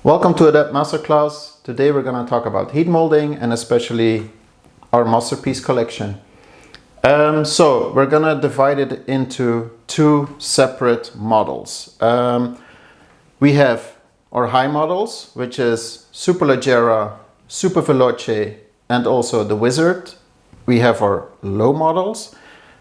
Welcome to Adapt Masterclass. Today we're going to talk about heat molding and especially our masterpiece collection. So we're going to divide it into two separate models. We have our high models, which is Superleggera, Super Veloce, and also the Wizard. We have our low models,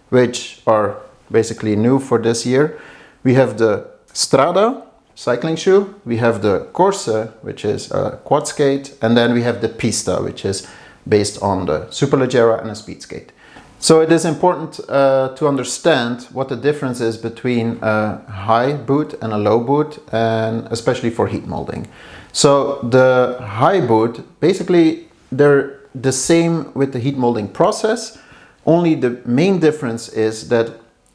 which are basically new for this year. We have the Strada cycling shoe, we have the Corsa, which is a quad skate, and then we have the Pista, which is based on the Superleggera and a speed skate. So it is important to understand what the difference is between a high boot and a low boot, and especially for heat molding. So the high boot, basically they're the same with the heat molding process, only the main difference is that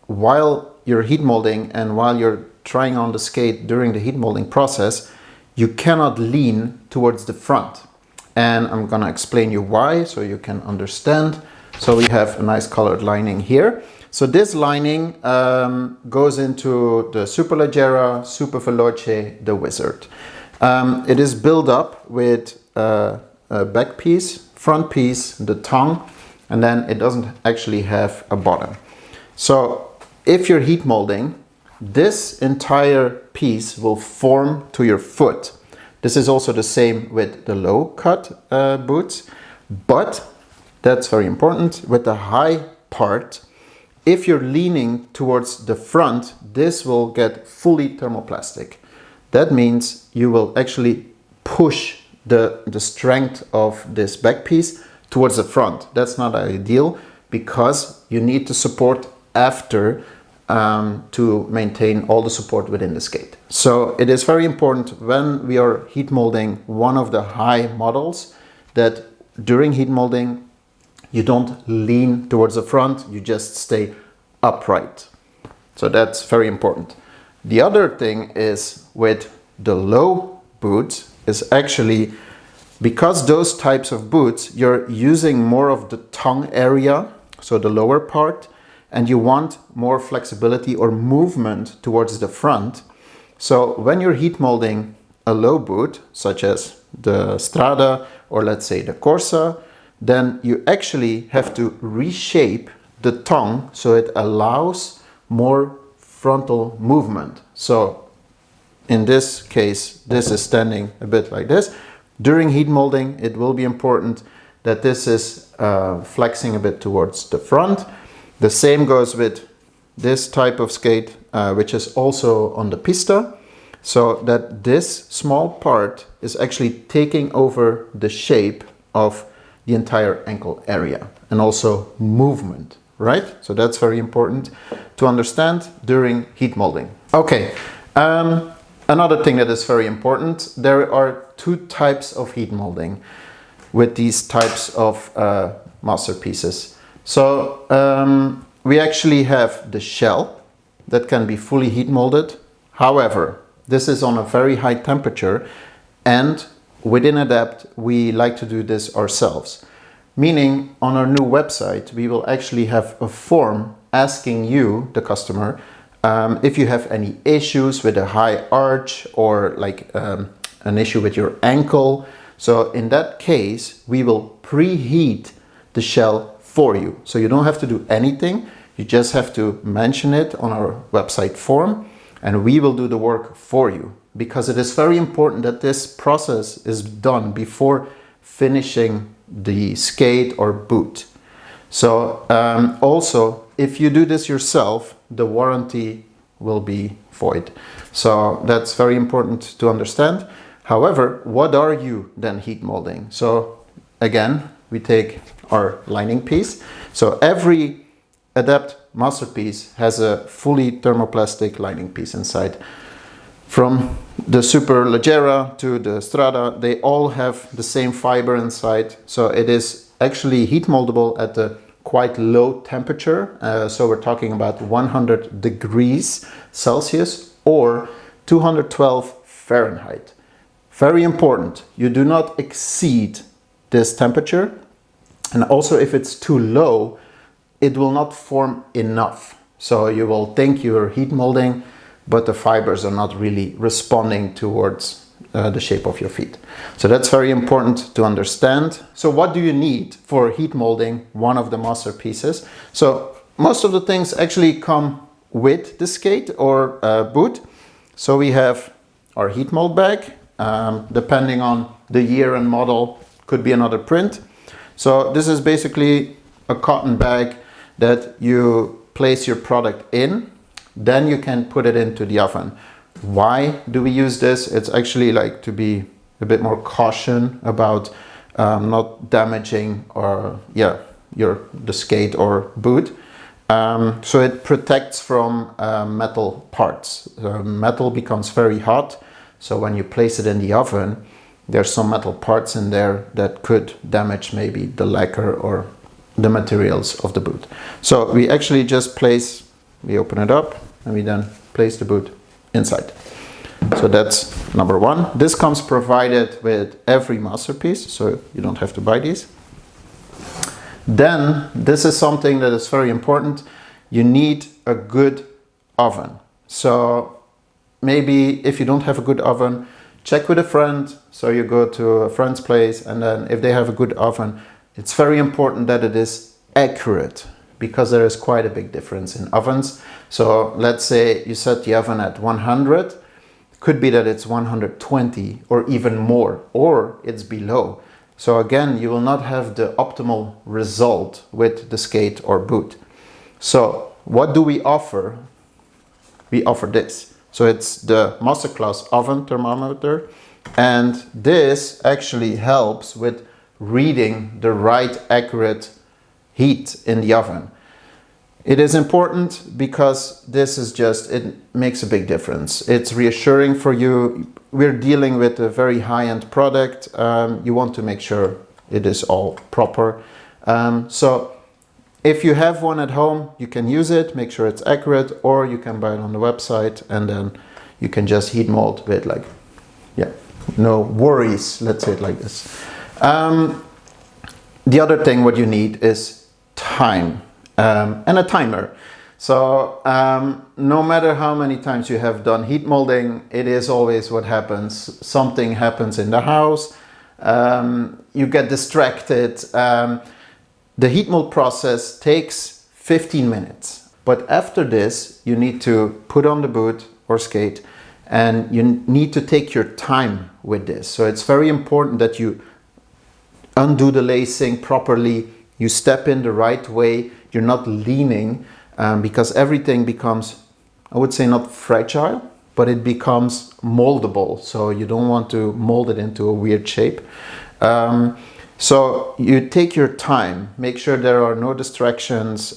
while you're heat molding and while you're trying on the skate during the heat molding process, you cannot lean towards the front. And I'm gonna explain you why so you can understand. So we have a nice colored lining here. So this lining goes into the Superleggera, Super Veloce, the Wizard. It is built up with a back piece, front piece, the tongue, and then it doesn't actually have a bottom. So if you're heat molding, this entire piece will form to your foot. This is also the same with the low cut boots, but that's very important. With the high part, if you're leaning towards the front, this will get fully thermoplastic. That means you will actually push the strength of this back piece towards the front. That's not ideal because you need to support after to maintain all the support within the skate. So it is very important when we are heat molding one of the high models that during heat molding you don't lean towards the front, you just stay upright. So that's very important. The other thing is with the low boots is actually because those types of boots you're using more of the tongue area, so the lower part, and you want more flexibility or movement towards the front. So when you're heat molding a low boot, such as the Strada or let's say the Corsa, then you actually have to reshape the tongue so it allows more frontal movement. So in this case, this is standing a bit like this. During heat molding, it will be important that this is flexing a bit towards the front. The same goes with this type of skate, which is also on the Pista, so that this small part is actually taking over the shape of the entire ankle area and also movement, right? So that's very important to understand during heat molding. Okay, another thing that is very important, there are two types of heat molding with these types of masterpieces. So we actually have the shell that can be fully heat molded. However, this is on a very high temperature, and within Adapt we like to do this ourselves. Meaning on our new website we will actually have a form asking you, the customer, if you have any issues with a high arch or like an issue with your ankle. So in that case we will preheat the shell for you. So you don't have to do anything, you just have to mention it on our website form and we will do the work for you, because it is very important that this process is done before finishing the skate or boot. So also if you do this yourself, the warranty will be void. So that's very important to understand. However, what are you then heat molding? So again, we take our lining piece. So every Adapt masterpiece has a fully thermoplastic lining piece inside. From the Superleggera to the Strada, they all have the same fiber inside. So it is actually heat moldable at a quite low temperature. So we're talking about 100 degrees Celsius or 212 Fahrenheit. Very important, you do not exceed this temperature, and also if it's too low it will not form enough, so you will think you're heat molding but the fibers are not really responding towards the shape of your feet. So that's very important to understand. So what do you need for heat molding one of the masterpieces? So most of the things actually come with the skate or boot. So we have our heat mold bag, depending on the year and model, could be another print. So this is basically a cotton bag that you place your product in, then you can put it into the oven. Why do we use this? It's actually like to be a bit more caution about not damaging or the skate or boot. So it protects from metal parts. Metal becomes very hot, so when you place it in the oven, there's some metal parts in there that could damage maybe the lacquer or the materials of the boot. So we actually just we open it up and we then place the boot inside. So that's number one. This comes provided with every masterpiece, so you don't have to buy these. Then this is something that is very important. You need a good oven. So maybe if you don't have a good oven, check with a friend. So you go to a friend's place, and then if they have a good oven, it's very important that it is accurate, because there is quite a big difference in ovens. So let's say you set the oven at 100, could be that it's 120 or even more, or it's below. So again, you will not have the optimal result with the skate or boot. So what do we offer? We offer this. So it's the Masterclass oven thermometer, and this actually helps with reading the right accurate heat in the oven. It is important because this is it makes a big difference. It's reassuring for you. We're dealing with a very high-end product. You want to make sure it is all proper. So if you have one at home, you can use it, make sure it's accurate, or you can buy it on the website, and then you can just heat mold with no worries, let's say it like this. The other thing what you need is time. And a timer. So no matter how many times you have done heat molding, it is always what happens. Something happens in the house, you get distracted. The heat mold process takes 15 minutes. But after this, you need to put on the boot or skate, and you need to take your time with this. So it's very important that you undo the lacing properly, you step in the right way, you're not leaning, because everything becomes, I would say, not fragile, but it becomes moldable. So you don't want to mold it into a weird shape. So you take your time, make sure there are no distractions.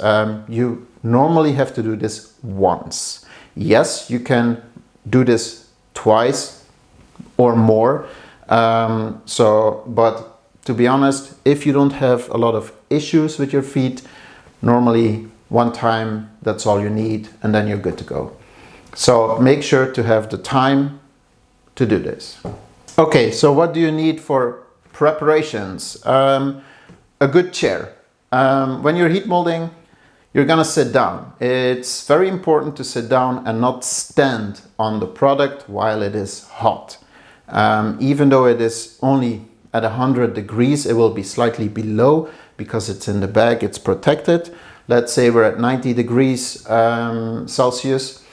You normally have to do this once. Yes, you can do this twice or more. But to be honest, if you don't have a lot of issues with your feet, normally one time, that's all you need, and then you're good to go. So make sure to have the time to do this. Okay, so what do you need for preparations? A good chair. When you're heat molding, you're gonna sit down. It's very important to sit down and not stand on the product while it is hot. Even though it is only at 100 degrees, it will be slightly below because it's in the bag, it's protected. Let's say we're at 90 degrees Celsius.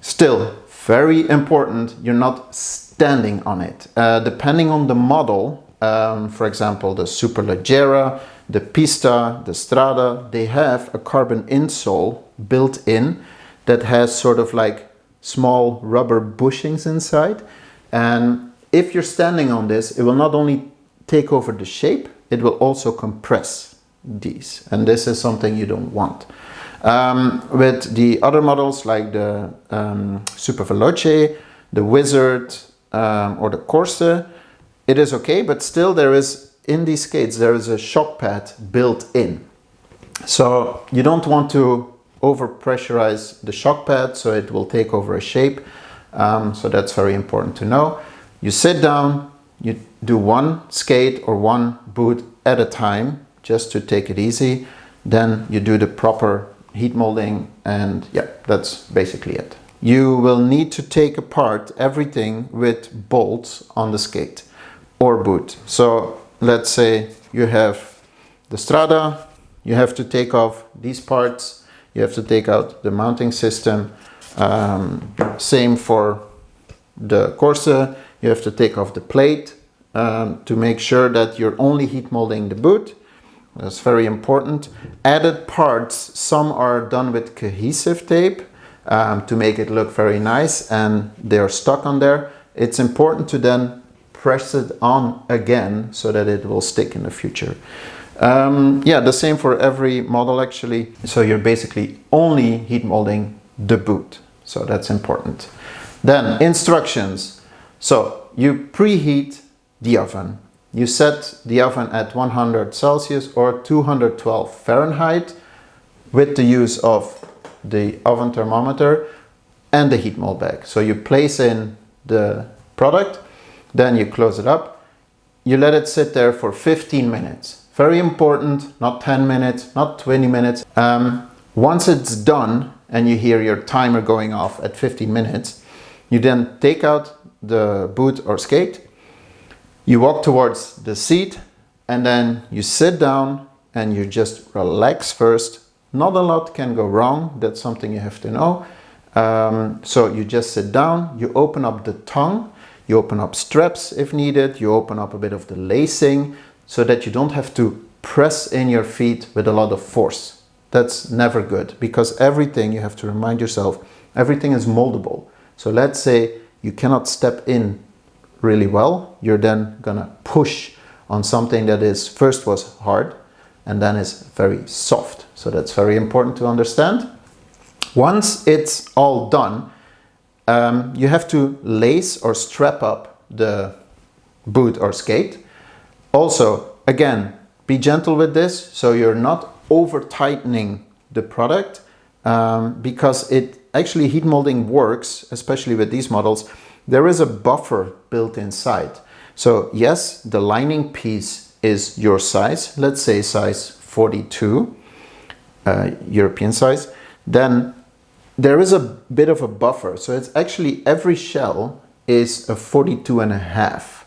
Still, very important, you're not standing on it. Depending on the model, for example, the Superleggera, the Pista, the Strada, they have a carbon insole built in that has sort of like small rubber bushings inside. And if you're standing on this, it will not only take over the shape, it will also compress these. And this is something you don't want. With the other models like the Super Veloce, the Wizard, or the Corse, it is okay, but still there is, in these skates, there is a shock pad built in. So you don't want to over pressurize the shock pad, so it will take over a shape. So that's very important to know. You sit down, you do one skate or one boot at a time, just to take it easy. Then you do the proper heat molding, and yeah, that's basically it. you will need to take apart everything with bolts on the skate or boot. So let's say you have the Strada, you have to take off these parts, you have to take out the mounting system. Same for the Corsa, you have to take off the plate to make sure that you're only heat molding the boot. That's very important. Added parts, some are done with cohesive tape to make it look very nice, and they're stuck on there. It's important to then press it on again so that it will stick in the future. Yeah, the same for every model actually. So you're basically only heat molding the boot. So that's important. Then instructions. So you preheat the oven. You set the oven at 100 Celsius or 212 Fahrenheit with the use of the oven thermometer and the heat mold bag. So you place in the product, then you close it up. You let it sit there for 15 minutes. Very important, not 10 minutes, not 20 minutes. Once it's done and you hear your timer going off at 15 minutes, you then take out the boot or skate. You walk towards the seat and then you sit down and you just relax first. Not a lot can go wrong. That's something you have to know. So you just sit down, you open up the tongue, you open up straps if needed, you open up a bit of the lacing so that you don't have to press in your feet with a lot of force. That's never good, because everything, you have to remind yourself, everything is moldable. So let's say you cannot step in really well, you're then gonna push on something that is first was hard and then is very soft. So that's very important to understand. Once it's all done, you have to lace or strap up the boot or skate. Also, again, be gentle with this, so you're not over tightening the product, because it actually, heat molding works, especially with these models. There is a buffer built inside. So yes, the lining piece is your size, let's say size 42, European size. Then there is a bit of a buffer. So it's actually, every shell is a 42.5.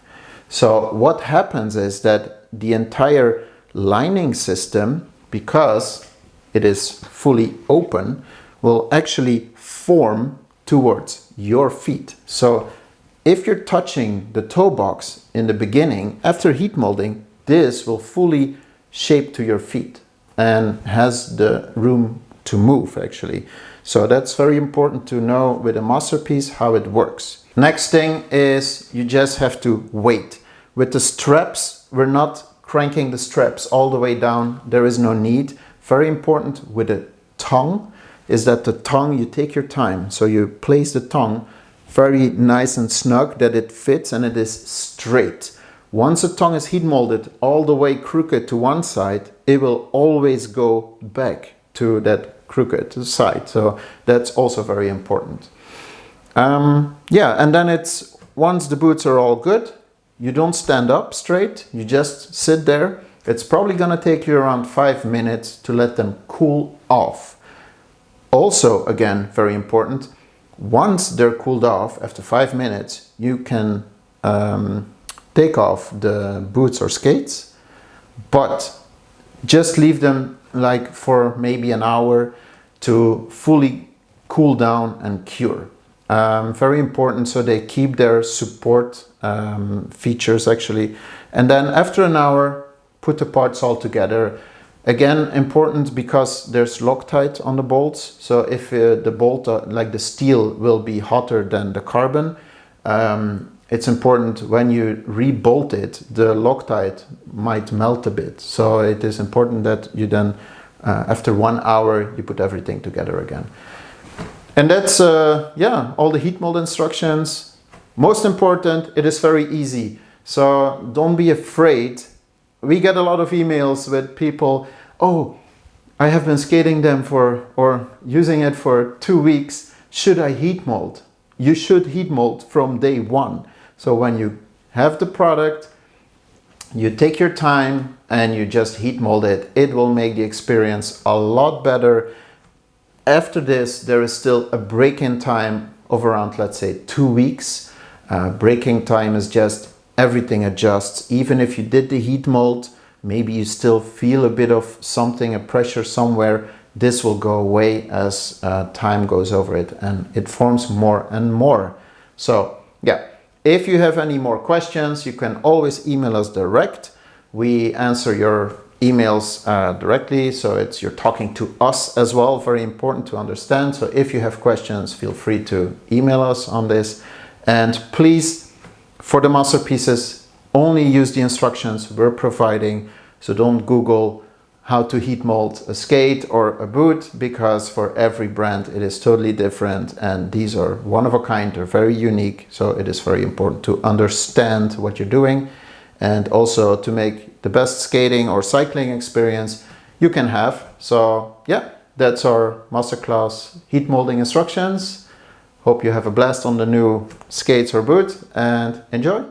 So what happens is that the entire lining system, because it is fully open, will actually form towards your feet. So if you're touching the toe box in the beginning, after heat molding, this will fully shape to your feet and has the room to move actually. So that's very important to know with a masterpiece how it works. Next thing is you just have to wait. With the straps, we're not cranking the straps all the way down. There is no need. Very important with the tongue is that the tongue, you take your time. So you place the tongue very nice and snug, that it fits and it is straight. Once the tongue is heat molded all the way crooked to one side, it will always go back to that crooked side. So that's also very important. Yeah, and then it's, once the boots are all good, you don't stand up straight, you just sit there. It's probably gonna take you around 5 minutes to let them cool off. Also, again, very important, once they're cooled off after 5 minutes, you can take off the boots or skates, but just leave them like for maybe an hour to fully cool down and cure. Very important, so they keep their support features actually. And then after an hour, put the parts all together. Again, important because there's Loctite on the bolts. So if the bolt, like the steel, will be hotter than the carbon, it's important when you re-bolt it, the Loctite might melt a bit. So it is important that you then, after 1 hour, you put everything together again. And that's, yeah, all the heat mold instructions. Most important, it is very easy. So don't be afraid. We get a lot of emails with people, oh, I have been skating them for, or using it for 2 weeks. Should I heat mold? You should heat mold from day one. So when you have the product, you take your time and you just heat mold it. It will make the experience a lot better. After this, there is still a break-in time of around, let's say, 2 weeks. Break-in time is just everything adjusts. Even if you did the heat mold, maybe you still feel a bit of something, a pressure somewhere. This will go away as time goes over it, and it forms more and more. So yeah, if you have any more questions, you can always email us direct. We answer your emails directly, so you're talking to us as well, very important to understand. So if you have questions, feel free to email us on this. And please, for the masterpieces, only use the instructions we're providing. So don't Google how to heat mold a skate or a boot, because for every brand it is totally different, and these are one of a kind, they're very unique. So it is very important to understand what you're doing, and also to make the best skating or cycling experience you can have. So yeah, that's our masterclass heat molding instructions. Hope you have a blast on the new skates or boot, and enjoy.